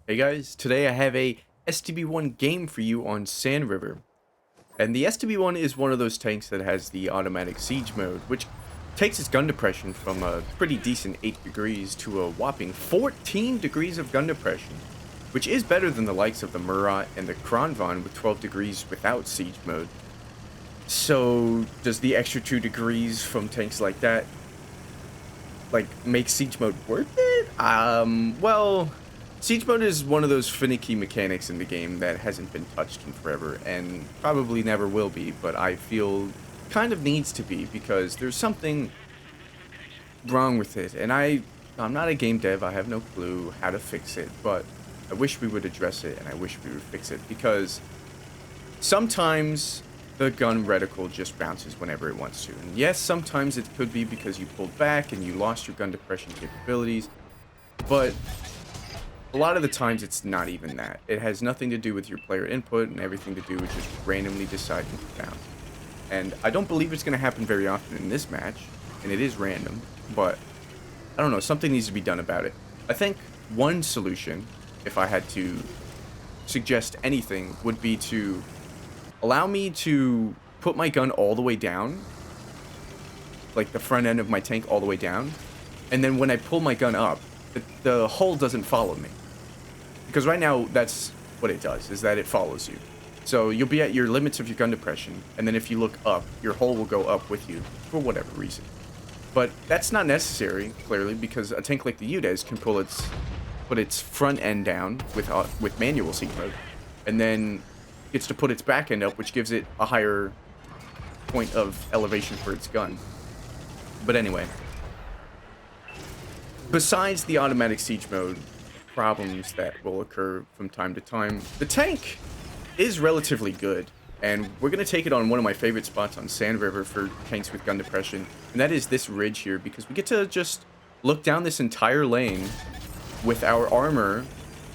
Hey guys, today I have a STB-1 game for you on Sand River. And the STB-1 is one of those tanks that has the automatic siege mode, which takes its gun depression from a pretty decent 8 degrees to a whopping 14 degrees of gun depression, which is better than the likes of the Murat and the Kronvan with 12 degrees without siege mode. So, does the extra 2 degrees from tanks like that, make siege mode worth it? Well, siege mode is one of those finicky mechanics in the game that hasn't been touched in forever, and probably never will be, but I feel kind of needs to be, because there's something wrong with it, and I'm not a game dev, I have no clue how to fix it, but I wish we would address it, and I wish we would fix it, because sometimes the gun reticle just bounces whenever it wants to. And yes, sometimes it could be because you pulled back and you lost your gun depression capabilities, but a lot of the times it's not even that. It has nothing to do with your player input and everything to do with just randomly deciding to bounce. And I don't believe it's going to happen very often in this match, and it is random, but I don't know, something needs to be done about it. I think one solution, if I had to suggest anything, would be to allow me to put my gun all the way down, like the front end of my tank all the way down, and then when I pull my gun up, the hull doesn't follow me. Because right now, that's what it does, is that it follows you. So you'll be at your limits of your gun depression, and then if you look up, your hull will go up with you, for whatever reason. But that's not necessary, clearly, because a tank like the UDES can put its front end down with manual seat mode, and then gets to put its back end up, which gives it a higher point of elevation for its gun. But anyway, besides the automatic siege mode problems that will occur from time to time, the tank is relatively good, and we're going to take it on one of my favorite spots on Sand River for tanks with gun depression, and that is this ridge here, because we get to just look down this entire lane with our armor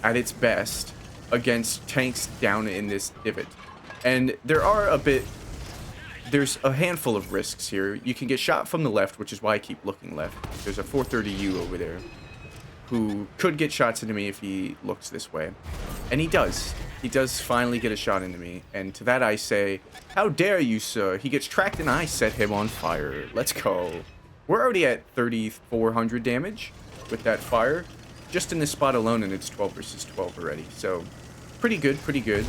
at its best against tanks down in this divot. And there's a handful of risks here. You can get shot from the left, which is why I keep looking left. There's a 430U over there who could get shots into me if he looks this way. And he does. He does finally get a shot into me. And to that I say, how dare you, sir? He gets tracked and I set him on fire. Let's go. We're already at 3,400 damage with that fire. Just in this spot alone, and it's 12 versus 12 already. So, pretty good, pretty good.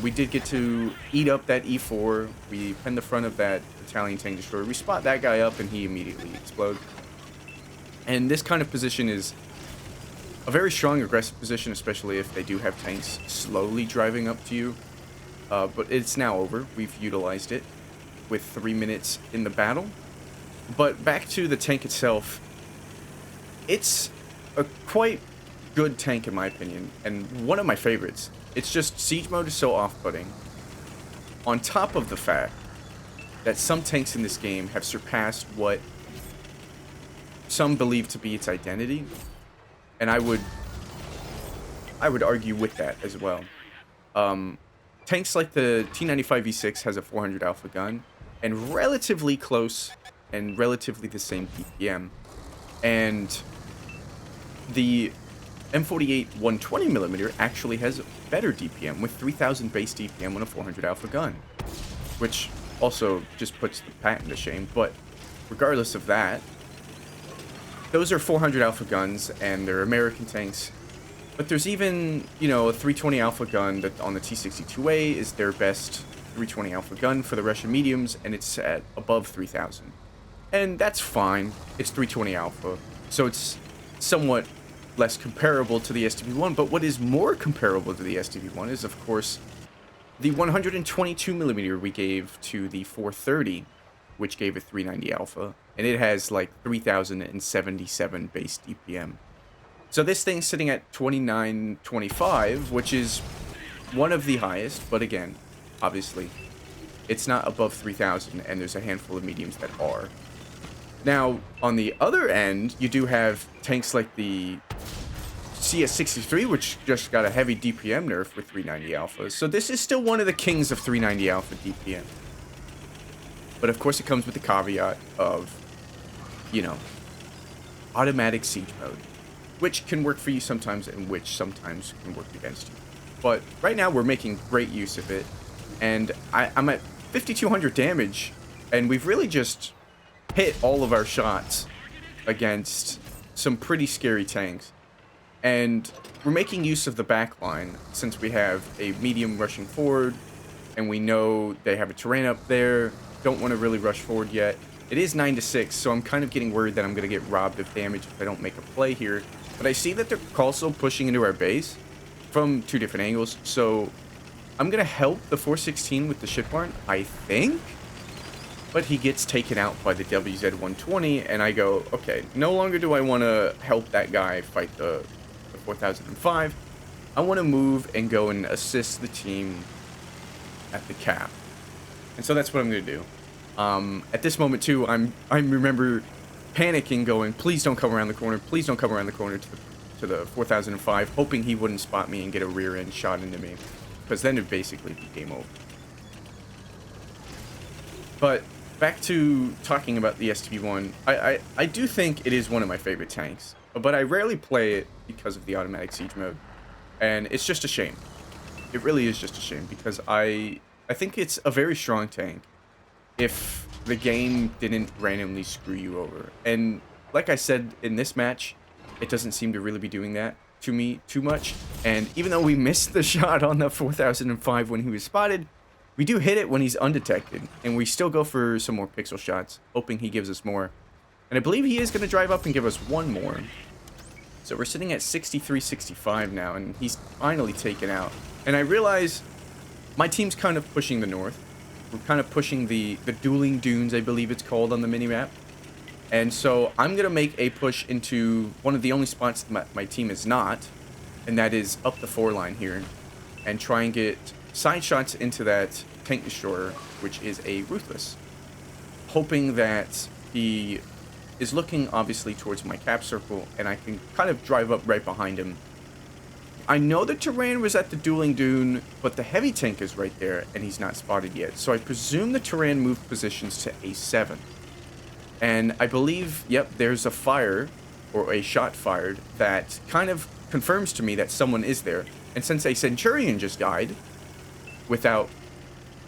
We did get to eat up that E4. We pinned the front of that Italian tank destroyer. We spot that guy up, and he immediately explodes. And this kind of position is a very strong aggressive position, especially if they do have tanks slowly driving up to you. But it's now over. We've utilized it with 3 minutes in the battle. But back to the tank itself. It's a quite good tank in my opinion, and one of my favorites. It's just siege mode is so off-putting. On top of the fact that some tanks in this game have surpassed what some believe to be its identity, and I would argue with that as well. Tanks like the T95V6 has a 400 alpha gun, and relatively close and relatively the same DPM, and the M48 120mm actually has better DPM with 3000 base DPM on a 400 alpha gun, which also just puts the patent to shame. But regardless of that, those are 400 alpha guns and they're American tanks. But there's even, a 320 alpha gun that on the T62A is their best 320 alpha gun for the Russian mediums, and it's at above 3000. And that's fine. It's 320 alpha, so it's somewhat less comparable to the STB-1, but what is more comparable to the STB-1 is, of course, the 122mm we gave to the 430, which gave it 390 alpha, and it has like 3077 base DPM. So this thing's sitting at 2925, which is one of the highest, but again, obviously, it's not above 3000, and there's a handful of mediums that are. Now, on the other end, you do have tanks like the CS63, which just got a heavy DPM nerf with 390 alpha. So this is still one of the kings of 390 alpha DPM. But of course it comes with the caveat of, automatic siege mode. which can work for you sometimes and which sometimes can work against you. But right now we're making great use of it, and I'm at 5,200 damage, and we've really just hit all of our shots against some pretty scary tanks. And we're making use of the back line since we have a medium rushing forward, and we know they have a terrain up there. Don't want to really rush forward yet. It is 9-6, so I'm kind of getting worried that I'm going to get robbed of damage if I don't make a play here. But I see that they're also pushing into our base from 2 different angles, so I'm going to help the 416 with the ship barn, I think. But he gets taken out by the WZ-120, and I go, okay, no longer do I want to help that guy fight the 4005. I want to move and go and assist the team at the cap. And so that's what I'm going to do. At this moment, too, I remember panicking, going, please don't come around the corner. Please don't come around the corner to the 4005, hoping he wouldn't spot me and get a rear end shot into me, because then it'd basically be game over. But back to talking about the STB-1, I do think it is one of my favorite tanks, but I rarely play it because of the automatic siege mode, and it's just a shame. It really is just a shame, because I think it's a very strong tank if the game didn't randomly screw you over. And like I said, in this match, it doesn't seem to really be doing that to me too much. And even though we missed the shot on the 4005 when he was spotted, we do hit it when he's undetected, and we still go for some more pixel shots, hoping he gives us more. And I believe he is going to drive up and give us one more. So we're sitting at 63-65 now, and he's finally taken out. And I realize my team's kind of pushing the north. We're kind of pushing the dueling dunes, I believe it's called on the minimap. And so I'm going to make a push into one of the only spots that my team is not, and that is up the 4 line here, and try and get side shots into that tank destroyer, which is a Ruthless, hoping that he is looking obviously towards my cap circle, and I can kind of drive up right behind him. I know the terrain was at the dueling dune, but the heavy tank is right there, and he's not spotted yet. So I presume the terrain moved positions to A7. And I believe, yep, there's a fire, or a shot fired, that kind of confirms to me that someone is there. And since a Centurion just died, without,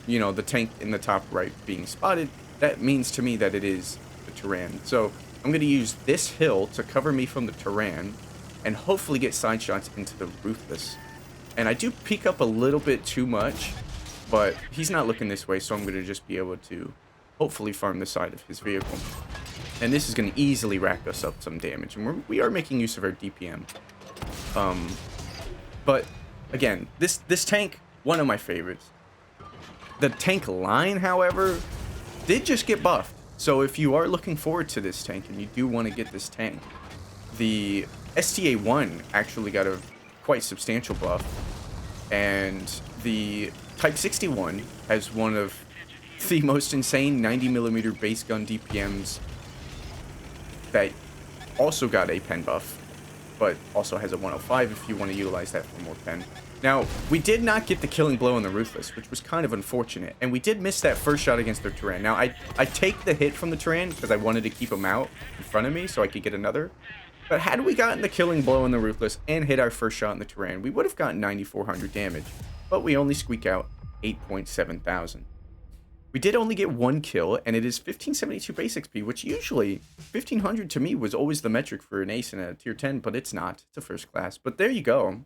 you know, the tank in the top right being spotted, that means to me that it is the terrain. So I'm going to use this hill to cover me from the terrain, and hopefully get side shots into the Ruthless. And I do peek up a little bit too much, but he's not looking this way, so I'm going to just be able to hopefully farm the side of his vehicle. And this is going to easily rack us up some damage, and we are making use of our DPM. But again, this tank, one of my favorites. The tank line, however, did just get buffed. So if you are looking forward to this tank and you do want to get this tank, the STA-1 actually got a quite substantial buff, and the Type 61 has one of the most insane 90mm base gun DPMs that also got a pen buff, but also has a 105 if you want to utilize that for more pen. Now, we did not get the killing blow on the Ruthless, which was kind of unfortunate, and we did miss that first shot against their terrain. Now, I take the hit from the terrain because I wanted to keep him out in front of me so I could get another. But had we gotten the killing blow on the Ruthless and hit our first shot in the terrain, we would have gotten 9,400 damage, but we only squeak out 8.7 thousand. We did only get 1 kill, and it is 1572 base XP, which usually 1500 to me was always the metric for an ace in a tier 10, but it's not. It's a first class. But there you go.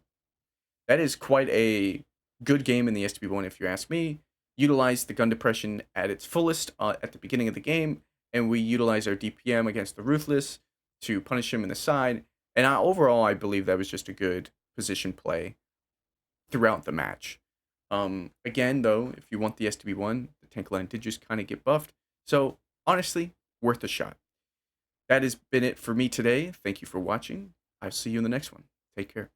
That is quite a good game in the STB-1, if you ask me. Utilize the gun depression at its fullest at the beginning of the game, and we utilize our DPM against the Ruthless to punish him in the side. And overall, I believe that was just a good position play throughout the match. Again, though, if you want the STB-1, the tank line did just kind of get buffed. So, honestly, worth a shot. That has been it for me today. Thank you for watching. I'll see you in the next one. Take care.